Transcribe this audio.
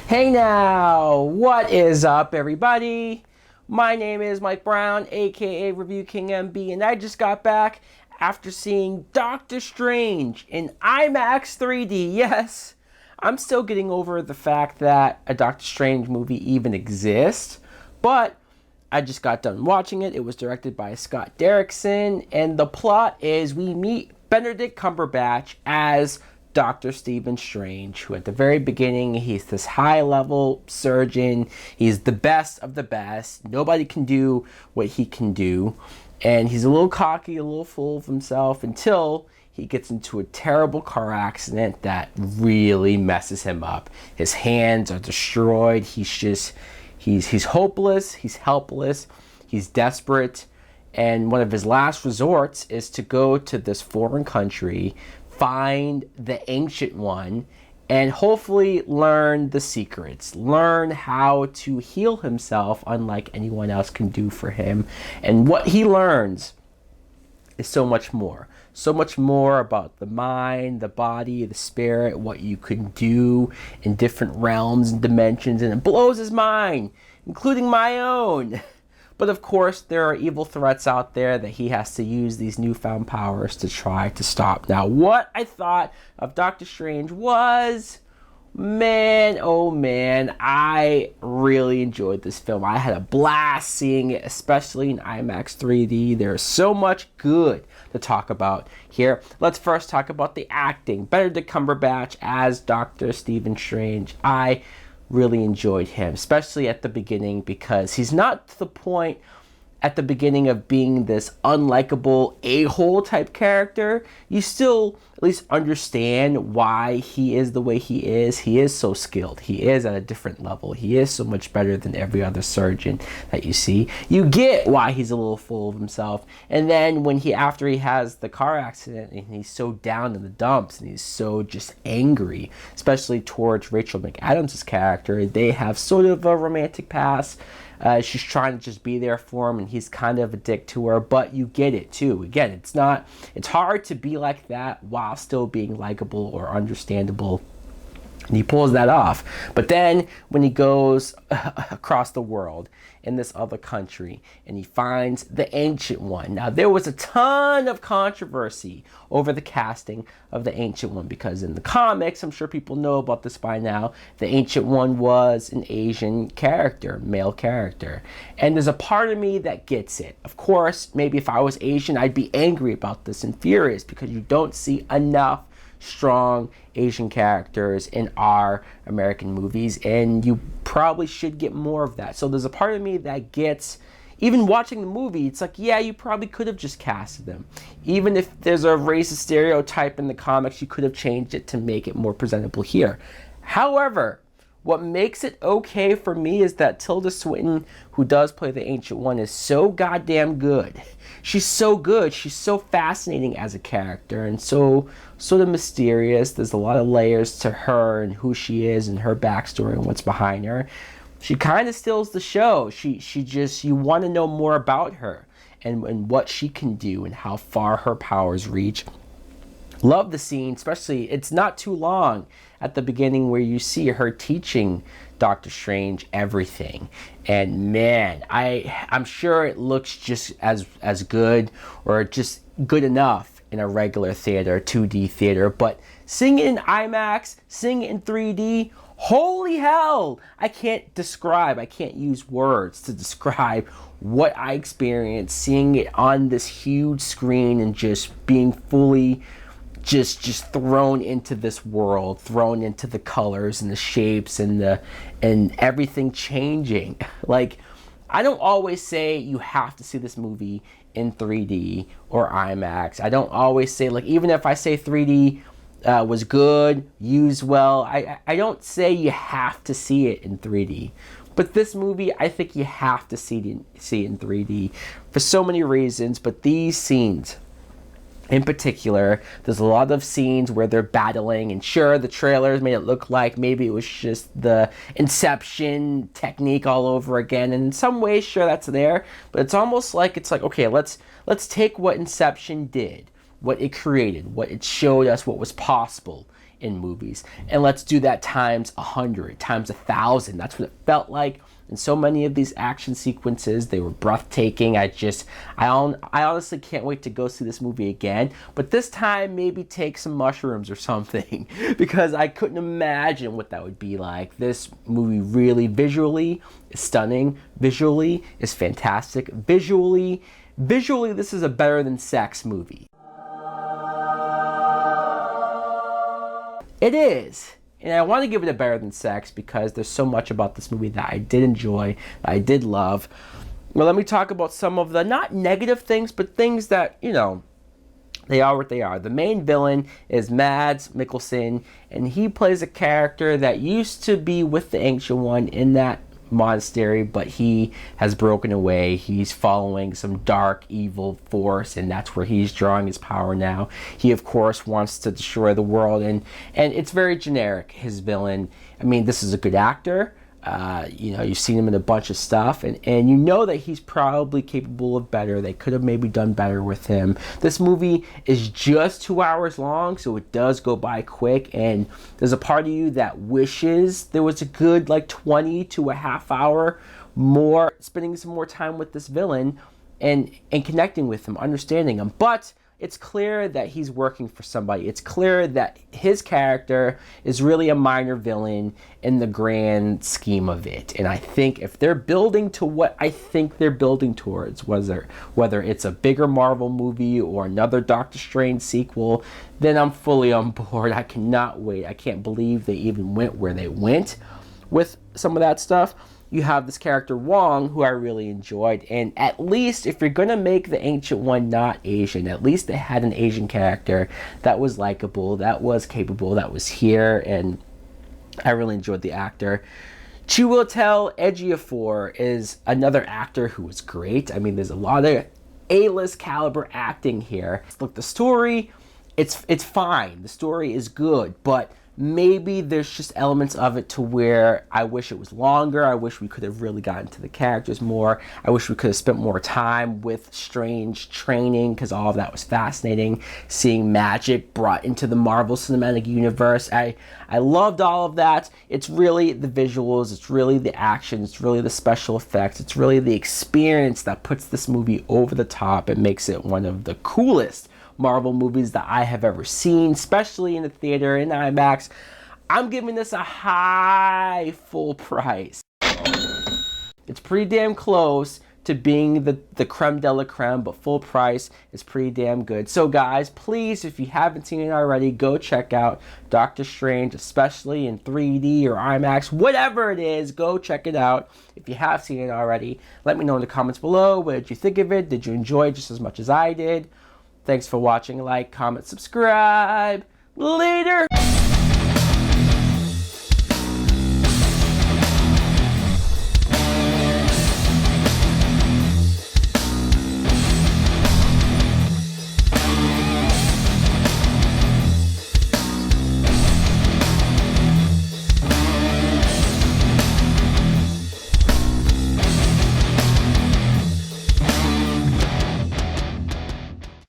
Hey now, what is up everybody? My name is Mike Brown, aka ReviewKingMB, and I just got back after seeing Doctor Strange in IMAX 3D. Yes, I'm still getting over the fact that a Doctor Strange movie even exists, but I just got done watching it. It was directed by Scott Derrickson, and the plot is we meet Benedict Cumberbatch as Dr. Stephen Strange, who at the very beginning, he's this high-level surgeon. He's the best of the best. Nobody can do what he can do. And he's a little cocky, a little full of himself until he gets into a terrible car accident that really messes him up. His hands are destroyed. He's hopeless. He's helpless. He's desperate. And one of his last resorts is to go to this foreign country, find the Ancient One, and hopefully learn the secrets, learn how to heal himself unlike anyone else can do for him. And what he learns is so much more about the mind, the body, the spirit, what you can do in different realms and dimensions, and it blows his mind, including my own. But of course, there are evil threats out there that he has to use these newfound powers to try to stop. Now, what I thought of Doctor Strange was, man, oh man, I really enjoyed this film. I had a blast seeing it, especially in IMAX 3D. There's so much good to talk about here. Let's first talk about the acting. Benedict Cumberbatch as Dr. Stephen Strange. I really enjoyed him, especially at the beginning, because he's not to the point at the beginning of being this unlikable a-hole type character. You still at least understand why he is the way he is. He is so skilled. He is at a different level. He is so much better than every other surgeon that you see. You get why he's a little full of himself. And then when after he has the car accident and he's so down in the dumps and he's so just angry, especially towards Rachel McAdams' character, they have sort of a romantic past. She's trying to just be there for him, and he's kind of a dick to her, but you get it too. Again, it's hard to be like that while still being likable or understandable. And he pulls that off. But then when he goes across the world in this other country and he finds the Ancient One. Now, there was a ton of controversy over the casting of the Ancient One because in the comics, I'm sure people know about this by now, the Ancient One was an Asian character, male character. And there's a part of me that gets it. Of course, maybe if I was Asian, I'd be angry about this and furious because you don't see enough strong Asian characters in our American movies, and you probably should get more of that. So there's a part of me that gets, even watching the movie, it's like, yeah, you probably could have just casted them. Even if there's a racist stereotype in the comics, you could have changed it to make it more presentable here. However, what makes it okay for me is that Tilda Swinton, who does play the Ancient One, is so goddamn good. She's so good. She's so fascinating as a character and so sort of mysterious. There's a lot of layers to her and who she is and her backstory and what's behind her. She kind of steals the show. She just, you want to know more about her and what she can do and how far her powers reach. Love the scene, especially, it's not too long at the beginning where you see her teaching Doctor Strange everything. And man, I'm sure it looks just as good or just good enough in a regular theater, 2D theater, but seeing it in IMAX, seeing it in 3D, holy hell! I can't use words to describe what I experienced seeing it on this huge screen and just being fully just thrown into this world, thrown into the colors and the shapes and everything changing. Like, I don't always say you have to see this movie in 3D or IMAX. I don't always say, like, even if I say 3D was good, used well, I don't say you have to see it in 3D. But this movie, I think you have to see it in 3D for so many reasons, but these scenes in particular, there's a lot of scenes where they're battling, and sure, the trailers made it look like maybe it was just the Inception technique all over again, and in some ways, sure, that's there, but it's almost like, okay, let's take what Inception did, what it created, what it showed us, what was possible in movies. And let's do that times 100, times 1,000. That's what it felt like. And so many of these action sequences, they were breathtaking. I honestly can't wait to go see this movie again. But this time, maybe take some mushrooms or something, because I couldn't imagine what that would be like. This movie really visually is stunning. Visually is fantastic. Visually, this is a better than sex movie. It is. And I want to give it a better than sex because there's so much about this movie that I did enjoy, that I did love. Well, let me talk about some of the not negative things, but things that, you know, they are what they are. The main villain is Mads Mikkelsen, and he plays a character that used to be with the Ancient One in that monastery, but he has broken away. He's following some dark evil force, and that's where he's drawing his power now. He of course wants to destroy the world, and it's very generic, his villain. I mean, this is a good actor. You know, you've seen him in a bunch of stuff, and you know that he's probably capable of better. They could have maybe done better with him. This movie is just 2 hours long, so it does go by quick, and there's a part of you that wishes there was a good like 20 to a half hour more, spending some more time with this villain and connecting with him, understanding him. But it's clear that he's working for somebody. It's clear that his character is really a minor villain in the grand scheme of it. And I think if they're building to what I think they're building towards, whether it's a bigger Marvel movie or another Doctor Strange sequel, then I'm fully on board. I cannot wait. I can't believe they even went where they went with some of that stuff. You have this character Wong, who I really enjoyed, and at least if you're gonna make the Ancient One not Asian, at least they had an Asian character that was likable, that was capable, that was here, and I really enjoyed the actor. Chiwetel Ejiofor is another actor who was great. I mean, there's a lot of A-list caliber acting here. Look, the story, it's fine. The story is good, but maybe there's just elements of it to where I wish it was longer. I wish we could have really gotten to the characters more. I wish we could have spent more time with Strange training, because all of that was fascinating. Seeing magic brought into the Marvel Cinematic Universe. I loved all of that. It's really the visuals, it's really the action, it's really the special effects, it's really the experience that puts this movie over the top and makes it one of the coolest Marvel movies that I have ever seen, especially in the theater, in IMAX. I'm giving this a high full price. It's pretty damn close to being the creme de la creme, but full price is pretty damn good. So guys, please, if you haven't seen it already, go check out Doctor Strange, especially in 3D or IMAX, whatever it is, go check it out. If you have seen it already, let me know in the comments below. What did you think of it? Did you enjoy it just as much as I did? Thanks for watching. Like, comment, subscribe. Later!